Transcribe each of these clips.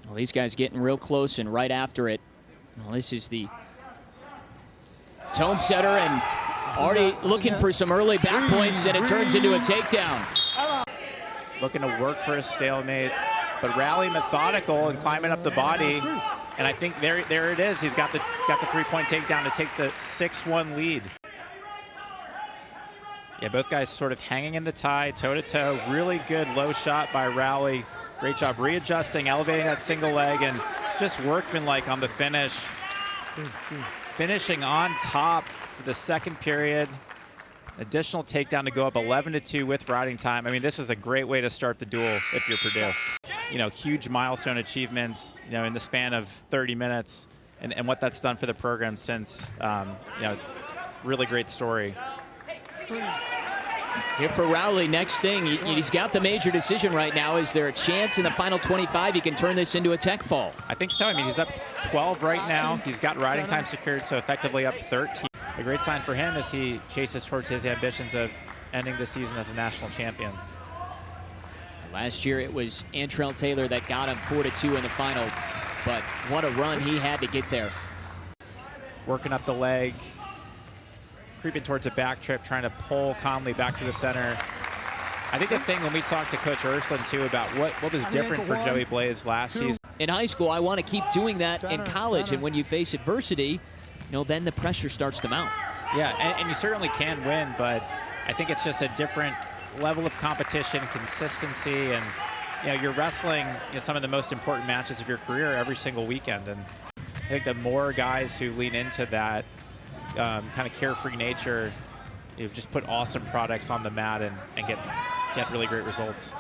Well, these guys getting real close and right after it. Well, this is the tone setter and already looking for some early back points, and it turns into a takedown. Looking to work for a stalemate, but Rowley methodical and climbing up the body. And I think there it is. He's got the 3-point takedown to take the 6-1 lead. Yeah, both guys sort of hanging in the tie, toe-to-toe. Really good low shot by Rowley. Great job readjusting, elevating that single leg, and just workmanlike on the finish. Finishing on top for the second period. Additional takedown to go up 11-2 with riding time. I mean, this is a great way to start the duel if you're Purdue. You know, huge milestone achievements, you know, in the span of 30 minutes, and what that's done for the program since, you know, really great story. Here for Rowley, next thing, he's got the major decision right now. Is there a chance in the final 25 he can turn this into a tech fall? I think so. I mean, he's up 12 right now. He's got riding time secured, so effectively up 13. A great sign for him as he chases towards his ambitions of ending the season as a national champion. Last year it was Antrell Taylor that got him 4-2 in the final, but what a run he had to get there. Working up the leg, creeping towards a back trip, trying to pull Conley back to the center. I think the thing when we talked to Coach Ursuline too about what was different for Joey Blaze last season. In high school, I want to keep doing that in college, and when you face adversity, you know, then the pressure starts to mount. Yeah, and you certainly can win, but I think it's just a different level of competition, consistency, and you know, you're wrestling, you know, some of the most important matches of your career every single weekend. And I think the more guys who lean into that kind of carefree nature, you know, just put awesome products on the mat and get really great results.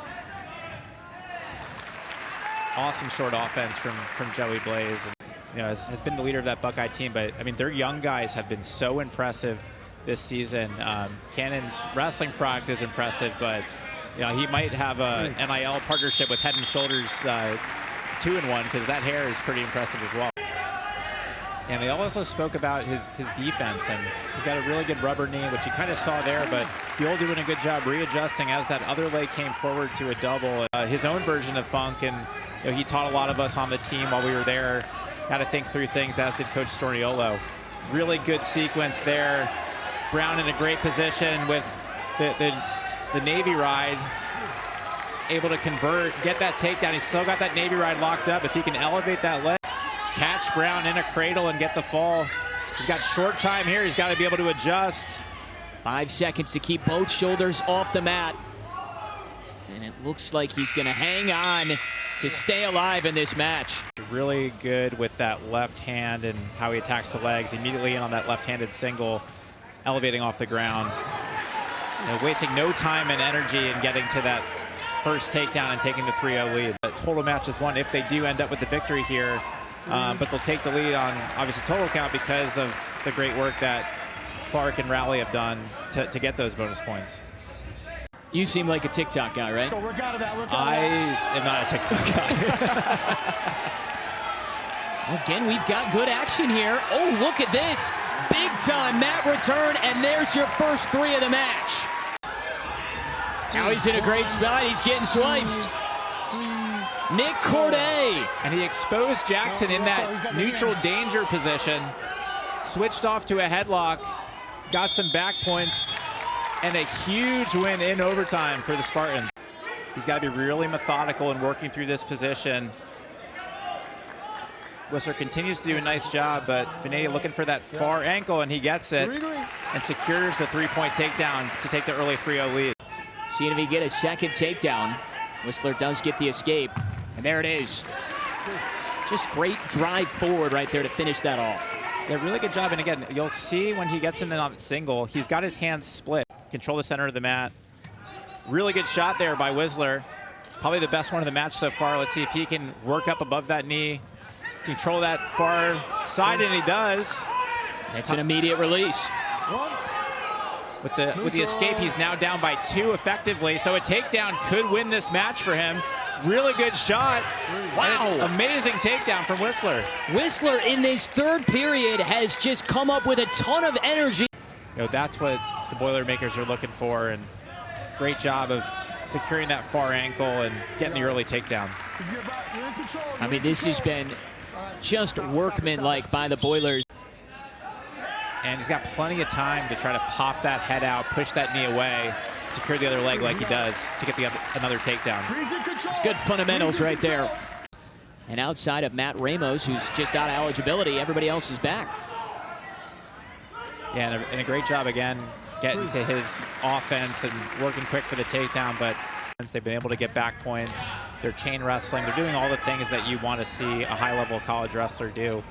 Awesome short offense from Joey Blaze. And, you know, has been the leader of that Buckeye team, but I mean, their young guys have been so impressive this season. Cannon's wrestling product is impressive, but you know, he might have a NIL partnership with Head and Shoulders 2-in-1, because that hair is pretty impressive as well. And they also spoke about his defense, and he's got a really good rubber knee, which you kind of saw there, but Buell doing a good job readjusting as that other leg came forward to a double. His own version of funk, and you know, he taught a lot of us on the team while we were there how to think through things, as did Coach Storniolo. Really good sequence there. Brown in a great position with the Navy ride, able to convert, get that takedown. He's still got that Navy ride locked up. If he can elevate that leg, catch Brown in a cradle and get the fall. He's got short time here. He's got to be able to adjust. 5 seconds to keep both shoulders off the mat. And it looks like he's going to hang on to stay alive in this match. Really good with that left hand and how he attacks the legs. Immediately in on that left-handed single, elevating off the ground. You know, wasting no time and energy in getting to that first takedown and taking the 3-0 lead. The total match is won if they do end up with the victory here, but they'll take the lead on obviously total count because of the great work that Clark and Rowley have done to get those bonus points. You seem like a TikTok guy, right? I am not a TikTok guy. Again, we've got good action here. Oh, look at this. Big time mat return, and there's your first 3 of the match. Now he's in a great spot. He's getting swipes. Nick Corday. And he exposed Jackson in that neutral danger position. Switched off to a headlock. Got some back points. And a huge win in overtime for the Spartans. He's got to be really methodical in working through this position. Whistler continues to do a nice job, but Vanadia looking for that far ankle, and he gets it and secures the 3-point takedown to take the early 3-0 lead. Seeing if he get a second takedown. Whistler does get the escape, and there it is. Just great drive forward right there to finish that off. Yeah, really good job. And again, you'll see when he gets in on the single, he's got his hands split. Control the center of the mat. Really good shot there by Whistler. Probably the best one of the match so far. Let's see if he can work up above that knee. Control that far side, and he does. It's an immediate release. With the escape, he's now down by 2 effectively, so a takedown could win this match for him. Really good shot. Wow. Amazing takedown from Whistler. Whistler in this third period has just come up with a ton of energy. You know, that's what the Boilermakers are looking for, and great job of securing that far ankle and getting the early takedown. I mean, this has been just workmanlike by the Boilers. And he's got plenty of time to try to pop that head out, push that knee away, secure the other leg like he does to get another takedown. It's good fundamentals right there. And outside of Matt Ramos, who's just out of eligibility, everybody else is back. Yeah, and a great job again getting to his offense and working quick for the takedown, but they've been able to get back points. They're chain wrestling. They're doing all the things that you want to see a high-level college wrestler do.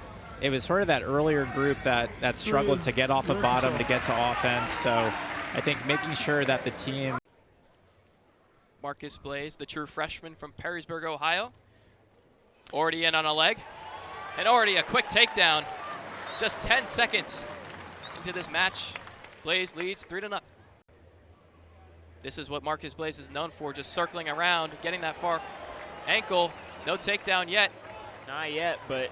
It was sort of that earlier group that struggled to get off the bottom to get to offense. So I think making sure that the team. Marcus Blaze, the true freshman from Perrysburg, Ohio. Already in on a leg. And already a quick takedown. Just 10 seconds into this match. Blaze leads 3-0. This is what Marcus Blaze is known for, just circling around, getting that far ankle. No takedown yet. Not yet, but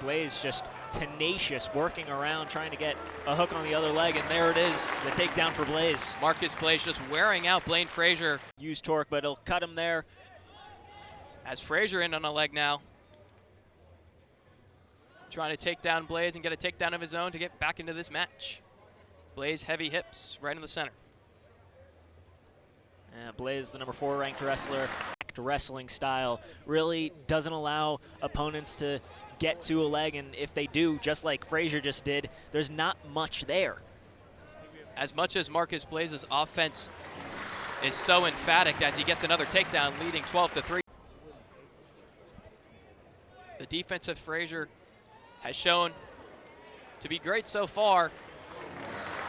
Blaze just tenacious, working around, trying to get a hook on the other leg, and there it is, the takedown for Blaze. Marcus Blaze just wearing out Blaine Frazier. Use torque, but it'll cut him there. As Frazier in on a leg now. Trying to take down Blaze and get a takedown of his own to get back into this match. Blaze heavy hips right in the center. Blaze, the number 4 ranked wrestler, wrestling style, really doesn't allow opponents to get to a leg, and if they do, just like Frazier just did, there's not much there. As much as Marcus Blaze's offense is so emphatic as he gets another takedown, leading 12-3. The defense of Frazier has shown to be great so far,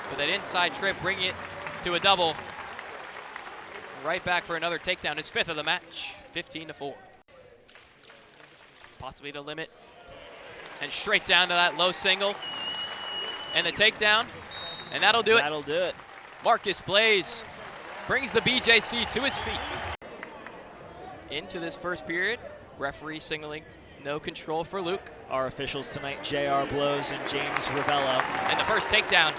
with that inside trip bringing it to a double. Right back for another takedown, his 5th of the match, 15-4. Possibly to limit, and straight down to that low single, and the takedown, and that'll do it. That'll do it. Marcus Blaze brings the BJC to his feet. Into this first period, referee signaling no control for Luke. Our officials tonight, J.R. Blows and James Ravello. And the first takedown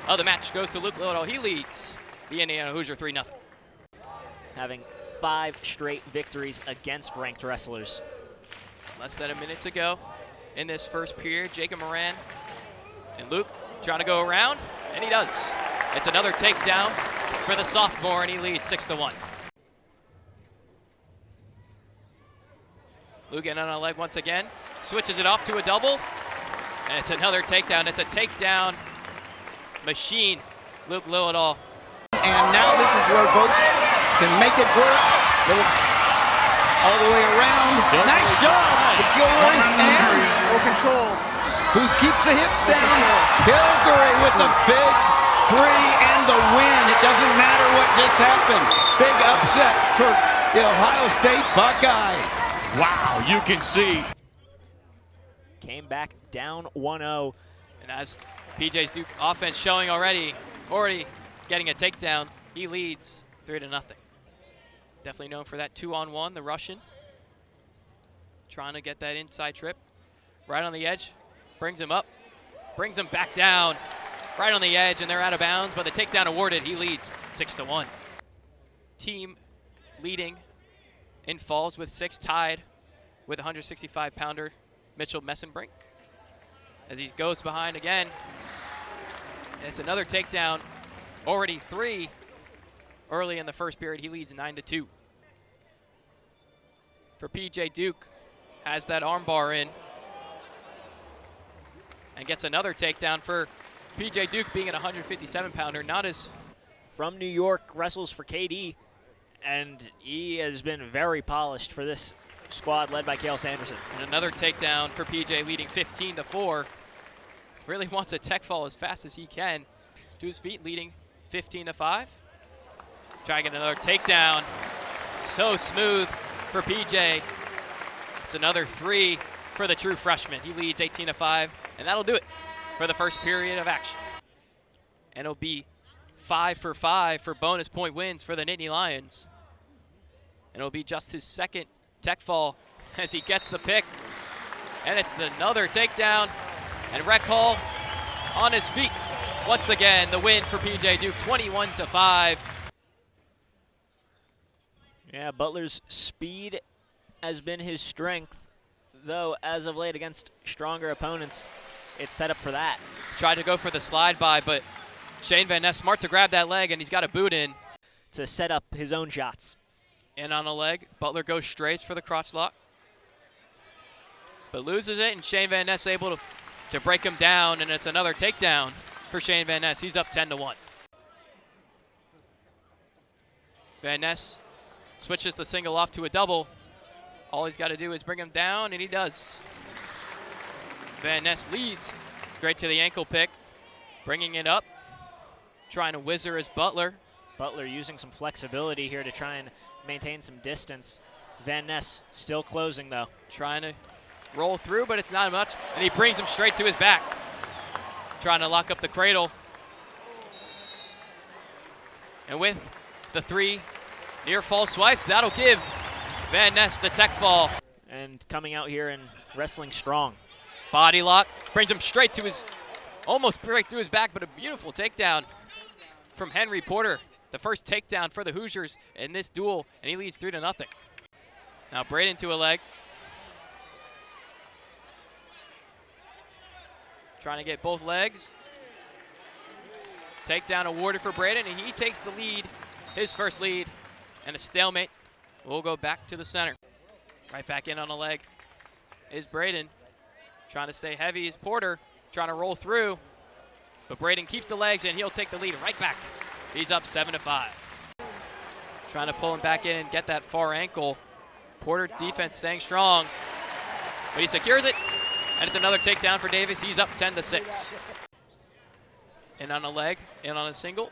of the match goes to Luke Lilledahl. He leads the Indiana Hoosier 3-0. Having 5 straight victories against ranked wrestlers. Less than a minute to go in this first period. Jacob Moran and Luke trying to go around, and he does. It's another takedown for the sophomore, and he leads 6-1. Luke getting on a leg once again, switches it off to a double, and it's another takedown. It's a takedown machine, Luke Lilledahl. And now this is where both can make it work. All the way around. Nice job to Kilkeary, and control. Who keeps the hips down? Kilkeary with the big 3 and the win. It doesn't matter what just happened. Big upset for the Ohio State Buckeye. Wow, you can see. Came back down 1-0. And as PJ's Duke offense showing already getting a takedown, he leads 3-0. Definitely known for that 2-on-1, the Russian. Trying to get that inside trip. Right on the edge, brings him up, brings him back down. Right on the edge, and they're out of bounds, but the takedown awarded, he leads 6-1. Team leading in falls with 6, tied with 165-pounder Mitchell Messenbrink. As he goes behind again, and it's another takedown, already 3 early in the first period. He leads 9-2. For PJ Duke, has that armbar in, and gets another takedown for PJ Duke, being an 157-pounder, not as... From New York, wrestles for KD, and he has been very polished for this squad led by Cale Sanderson. And another takedown for PJ, leading 15-4. Really wants a tech fall as fast as he can. To his feet, leading 15-5. Try to get another takedown. So smooth for PJ. It's another 3 for the true freshman. He leads 18-5, and that'll do it for the first period of action. And it'll be 5 for 5 for bonus point wins for the Nittany Lions. And it'll be just his 2nd tech fall as he gets the pick. And it's another takedown, and Rec Hall on his feet. Once again, the win for PJ Duke, 21-5. Yeah, Butler's speed has been his strength, though as of late against stronger opponents, it's set up for that. Tried to go for the slide by, but Shane Van Ness smart to grab that leg, and he's got a boot in. To set up his own shots. In on a leg. Butler goes straight for the crotch lock, but loses it, and Shane Van Ness able to break him down, and it's another takedown for Shane Van Ness. He's up 10-1. Van Ness switches the single off to a double. All he's got to do is bring him down, and he does. Van Ness leads straight to the ankle pick, bringing it up, trying to whizzer his Butler. Butler using some flexibility here to try and maintain some distance. Van Ness still closing, though. Trying to roll through, but it's not much, and he brings him straight to his back. Trying to lock up the cradle. And with the 3 near fall swipes, that'll give Van Ness the tech fall. And coming out here and wrestling strong. Body lock, brings him straight to his, almost right through his back, but a beautiful takedown from Henry Porter. The first takedown for the Hoosiers in this duel, and he leads 3-0. Now Braden to a leg. Trying to get both legs. Takedown awarded for Braden, and he takes the lead, his first lead, and a stalemate. We'll go back to the center. Right back in on a leg is Braden. Trying to stay heavy is Porter, trying to roll through, but Braden keeps the legs, and he'll take the lead right back. He's up 7-5. Trying to pull him back in and get that far ankle. Porter's defense staying strong, but he secures it, and it's another takedown for Davis. He's up 10-6. In on a leg, in on a single.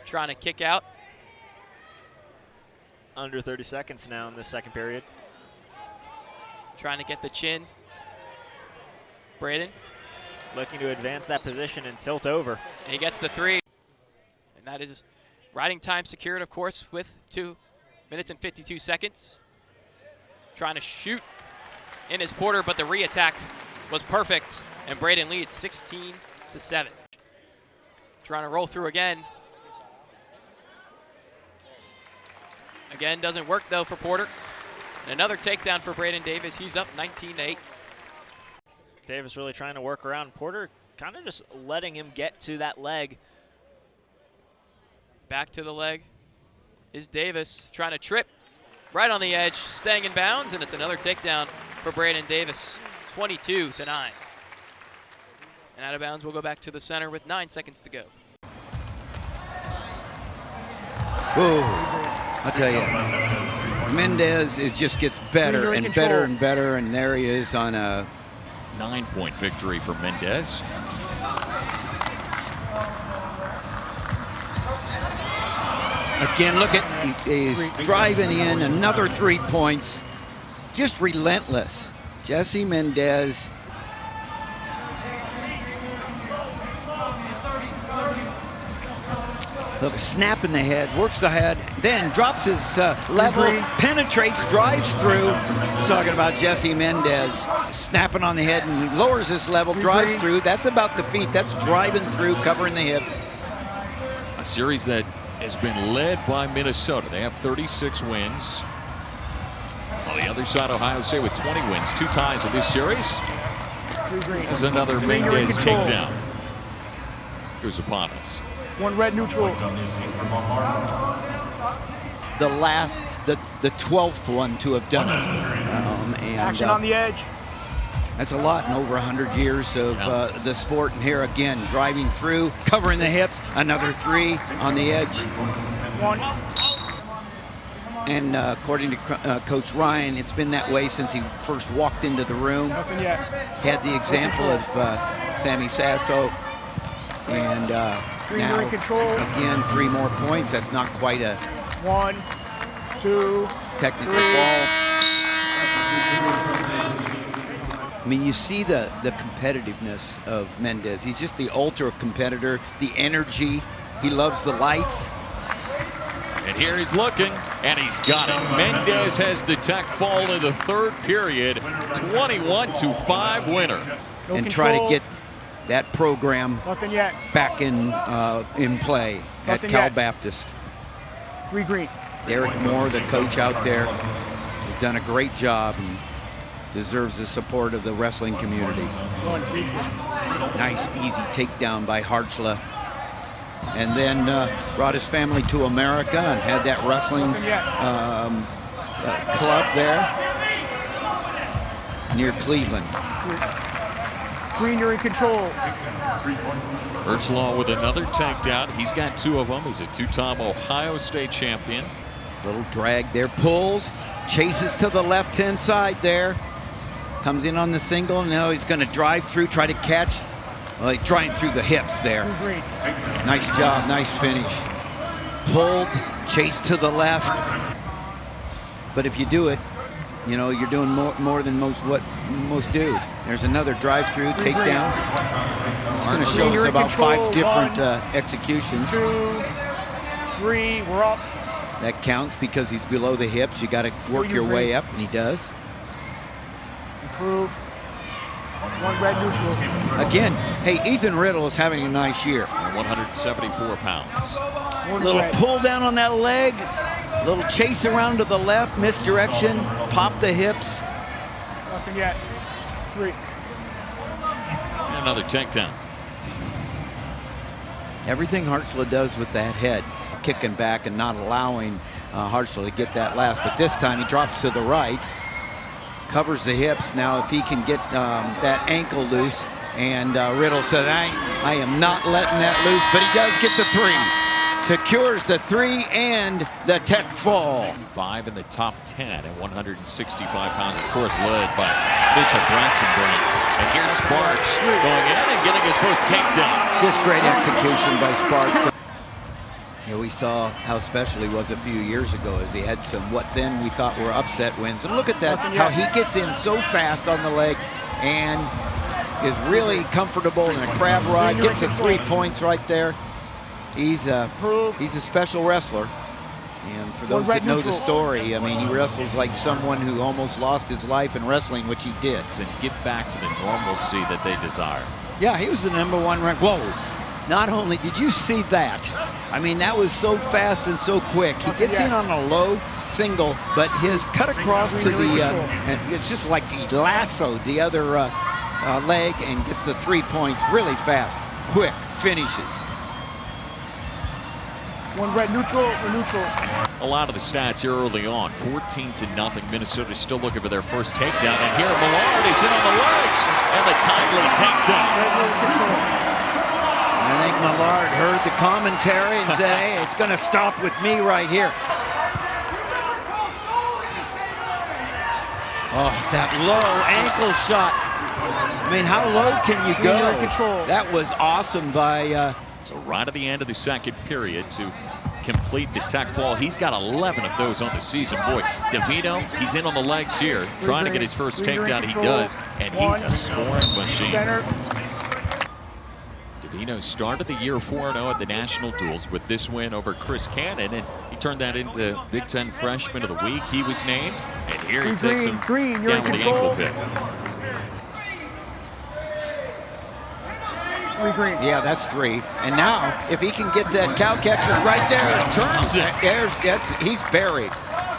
Trying to kick out. Under 30 seconds now in the second period. Trying to get the chin. Braden. Looking to advance that position and tilt over. And he gets the 3. And that is riding time secured, of course, with 2 minutes and 52 seconds. Trying to shoot in his Porter, but the re-attack was perfect. And Braden leads 16-7. Trying to roll through again. Again, doesn't work though for Porter. And another takedown for Braden Davis. He's up 19-8. Davis really trying to work around Porter, kind of just letting him get to that leg. Back to the leg is Davis, trying to trip right on the edge, staying in bounds, and it's another takedown for Braden Davis, 22-9. And out of bounds, we'll go back to the center with 9 seconds to go. Whoa, I'll tell you, Mendez just gets better and better and better, and there he is on a 9-point victory for Mendez. Again, look at, he's driving in another 3 points. Just relentless. Jesse Mendez. Look, snap in the head, works the head, then drops his level, penetrates, drives through. Talking about Jesse Mendez, snapping on the head and lowers his level, drives through. That's about the feet. That's driving through, covering the hips. A series that has been led by Minnesota. They have 36 wins. On the other side, Ohio State with 20 wins, 2 ties in this series. There's another Mendez takedown. Who's upon us. 1 red neutral. The last, the 12th one to have done it. Action on the edge. That's a lot in over 100 years of the sport. And here again, driving through, covering the hips, another 3 on the edge. 1. And according to Coach Ryan, it's been that way since he first walked into the room. Nothing yet. Had the example of Sammy Sasso. And now, again, 3 more points. That's not quite a 1, 2, technical 3. fall. I mean, you see the competitiveness of Mendez. He's just the ultra competitor, the energy. He loves the lights. And here he's looking, and he's got it. Mendez has the tech fall in the 3rd period, 21-5 winner. And try to get that program Nothing yet. back in play at Nothing Cal yet. Baptist. 3 green. Derek Moore, the coach out there, has done a great job and deserves the support of the wrestling community. Nice, easy takedown by Kharchla. And then brought his family to America and had that wrestling club there near Cleveland. Green, you're in control. Kharchla with another takedown. He's got 2 of them. He's a 2-time Ohio State champion. Little drag there, pulls, chases to the left-hand side there. Comes in on the single, now he's going to drive through, try to catch. Well, he's trying through the hips there. Nice job, nice finish. Pulled, chased to the left. But if you do it, you know, you're doing more than most do. There's another drive-through, takedown. He's going to show us about 5 different executions. 2, 3, we're up. That counts because he's below the hips. You got to work your way up, and he does. Improve. 1 red neutral. Again, hey, Ethan Riddle is having a nice year. 174 pounds. Little pull down on that leg. Little chase around to the left, misdirection, pop the hips. Nothing yet. 3. And another takedown. Everything Kharchla does with that head, kicking back and not allowing Kharchla to get that last. But this time he drops to the right, covers the hips. Now if he can get that ankle loose, and Riddle said, I am not letting that loose, but he does get the 3. Secures the 3 and the tech fall. 5 in the top 10 at 165 pounds, of course, led by Mitchell Messenbrink. And here's Sparks going in and getting his first takedown. Just great execution by Sparks. Yeah, we saw how special he was a few years ago as he had some what then we thought were upset wins. And look at that, how he gets in so fast on the leg and is really comfortable in a crab ride, gets the 3 points right there. He's a special wrestler, and for those that know the story, I mean, he wrestles like someone who almost lost his life in wrestling, which he did. And get back to the normalcy that they desire. Yeah, he was the #1 ranked. Whoa! Not only did you see that, I mean, that was so fast and so quick. He gets in on a low single, but his cut across to the, and it's just like he lassoed the other leg and gets the 3 points really fast, quick finishes. 1 red neutral or neutral. A lot of the stats here early on, 14-0. Minnesota still looking for their first takedown. And here Millard is in on the legs and the timely takedown. I think Millard heard the commentary and said, hey, it's going to stop with me right here. Oh, that low ankle shot. I mean, how low can you go? That was awesome by... So right at the end of the second period to complete the tech fall. He's got 11 of those on the season. Boy, Davino, he's in on the legs here, trying to get his first takedown. He does, and he's a scoring machine. Davino started the year 4-0 at the National Duels with this win over Chris Cannon, and he turned that into Big Ten Freshman of the Week. He was named, and here he takes him down with the ankle pick. 3 green. Yeah, that's 3. And now, if he can get that cow catcher right there, turns it. He's buried.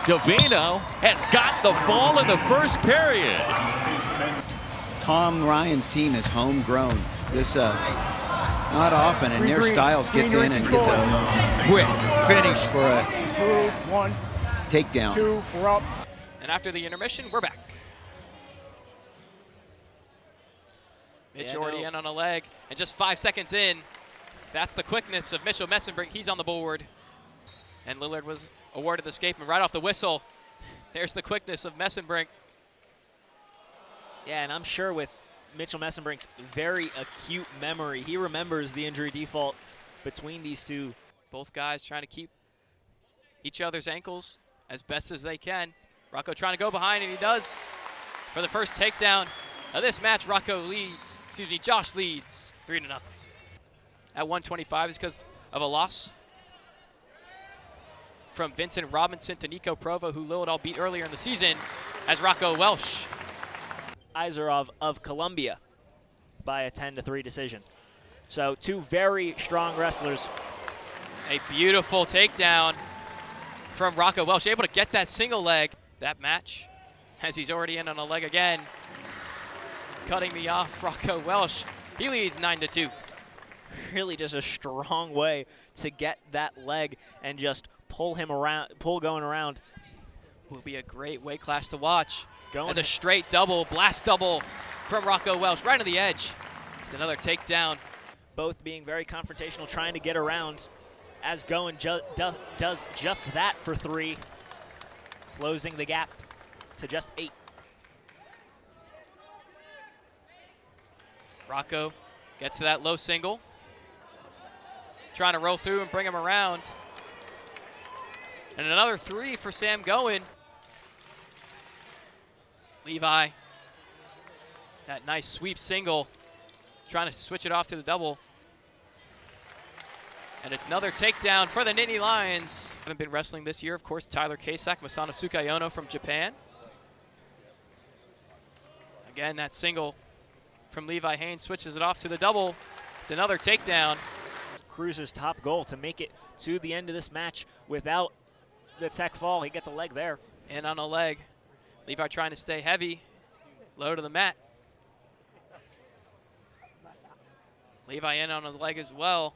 Davino has got the fall in the first period. Tom Ryan's team is homegrown. This it's not often, and their Styles gets in and gets a quick finish for a 1 takedown. 2, we're up. And after the intermission, we're back. Mitch already in on a leg, and just 5 seconds in, that's the quickness of Mitchell Messenbrink. He's on the board, and Lillard was awarded the escapement right off the whistle. There's the quickness of Messenbrink. Yeah, and I'm sure with Mitchell Messenbrink's very acute memory, he remembers the injury default between these two. Both guys trying to keep each other's ankles as best as they can. Rocco trying to go behind, and he does for the first takedown of this match. Josh leads 3-0. At 125 is because of a loss from Vincent Robinson to Nico Provo, who Lilledahl beat earlier in the season, as Rocco Welsh. Izarov of Columbia by a 10-3 decision. So 2 very strong wrestlers. A beautiful takedown from Rocco Welsh, able to get that single leg. That match, as he's already in on a leg again. Cutting me off, Rocco Welsh. He leads 9-2. Really just a strong way to get that leg and just pull him around, going around. Will be a great weight class to watch. Going as a straight double, blast double from Rocco Welsh, right on the edge. It's another takedown. Both being very confrontational, trying to get around, as Goen does just that for 3, closing the gap to just 8. Rocco gets to that low single. Trying to roll through and bring him around. And another 3 for Sam Goen. Levi, that nice sweep single. Trying to switch it off to the double. And another takedown for the Nittany Lions. Haven't been wrestling this year, of course. Tyler Kasak, Masano Tsukayono from Japan. Again, that single from Levi Haines switches it off to the double. It's another takedown. Cruz's top goal to make it to the end of this match without the tech fall. He gets a leg there. In on a leg. Levi trying to stay heavy. Low to the mat. Levi in on a leg as well.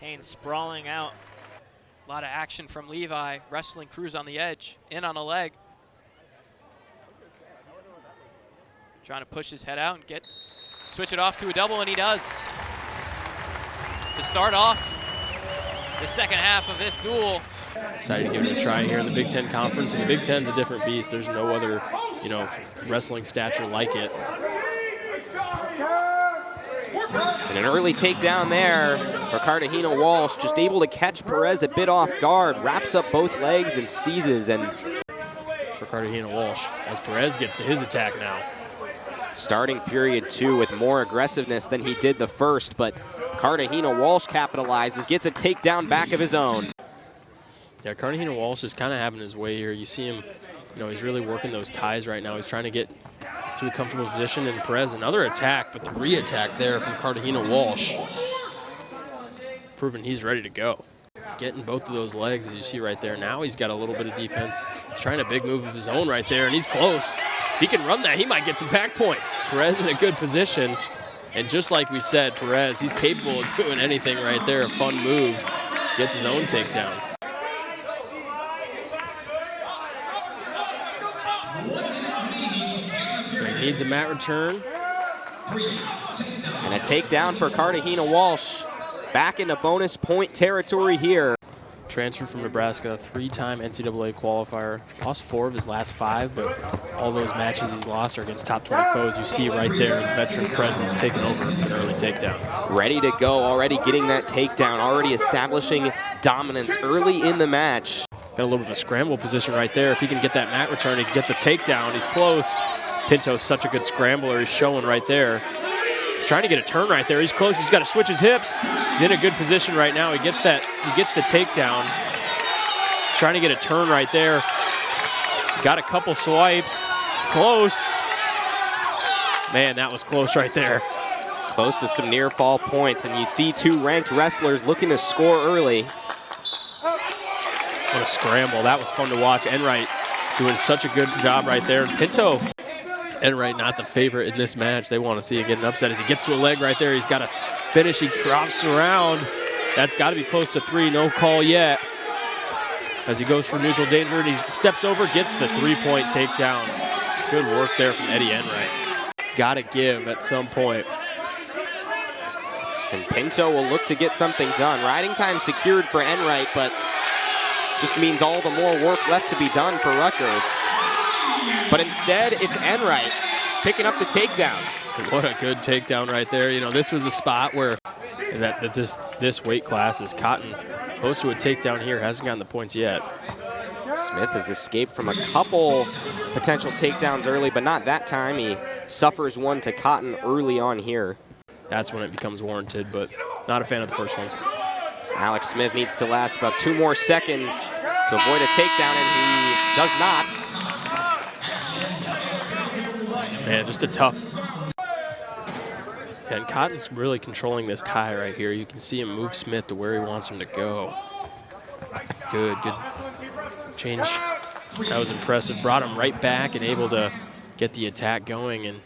Haines sprawling out. A lot of action from Levi. Wrestling Cruz on the edge. In on a leg. Trying to push his head out and switch it off to a double, and he does. To start off the second half of this duel. Excited to give it a try here in the Big Ten Conference, and the Big Ten's a different beast. There's no other, wrestling stature like it. And an early takedown there for Cartagena Walsh, just able to catch Perez a bit off guard, wraps up both legs and seizes. And for Cartagena Walsh, as Perez gets to his attack now. Starting period 2 with more aggressiveness than he did the first, but Cartagena Walsh capitalizes, gets a takedown back of his own. Yeah, Cartagena Walsh is kind of having his way here. You see him, he's really working those ties right now. He's trying to get to a comfortable position, and Perez another attack, but the re-attack there from Cartagena Walsh, proving he's ready to go. Getting both of those legs, as you see right there. Now he's got a little bit of defense. He's trying a big move of his own right there, and he's close. If he can run that, he might get some back points. Perez in a good position, and just like we said, Perez, he's capable of doing anything right there. A fun move, gets his own takedown. Needs a mat return. And a takedown for Cartagena Walsh. Back into bonus point territory here. Transferred from Nebraska, 3-time NCAA qualifier. Lost 4 of his last 5, but all those matches he's lost are against top 20 foes. You see right there, the veteran presence taking over. It's an early takedown. Ready to go, already getting that takedown, already establishing dominance early in the match. Got a little bit of a scramble position right there. If he can get that mat return, he can get the takedown. He's close. Pinto's such a good scrambler. He's showing right there. He's trying to get a turn right there. He's close. He's got to switch his hips. He's in a good position right now. He gets the takedown. He's trying to get a turn right there. Got a couple swipes. It's close. Man, that was close right there. Close to some near fall points, and you see 2 ranked wrestlers looking to score early. What a scramble. That was fun to watch. Enright doing such a good job right there. Pinto, Enright not the favorite in this match. They want to see him get an upset. As he gets to a leg right there, he's got to finish. He crops around. That's got to be close to 3. No call yet. As he goes for neutral danger, and he steps over, gets the 3-point takedown. Good work there from Eddie Enright. Got to give at some point. And Pinto will look to get something done. Riding time secured for Enright, but just means all the more work left to be done for Rutgers. But instead, it's Enright picking up the takedown. What a good takedown right there. This was a spot where this weight class is Cotton close to a takedown here. Hasn't gotten the points yet. Smith has escaped from a couple potential takedowns early, but not that time. He suffers one to Cotton early on here. That's when it becomes warranted, but not a fan of the first one. Alex Smith needs to last about 2 more seconds to avoid a takedown, and he does not. Man, just a tough. And Cotton's really controlling this tie right here. You can see him move Smith to where he wants him to go. Good Exchange, that was impressive. Brought him right back and able to get the attack going. And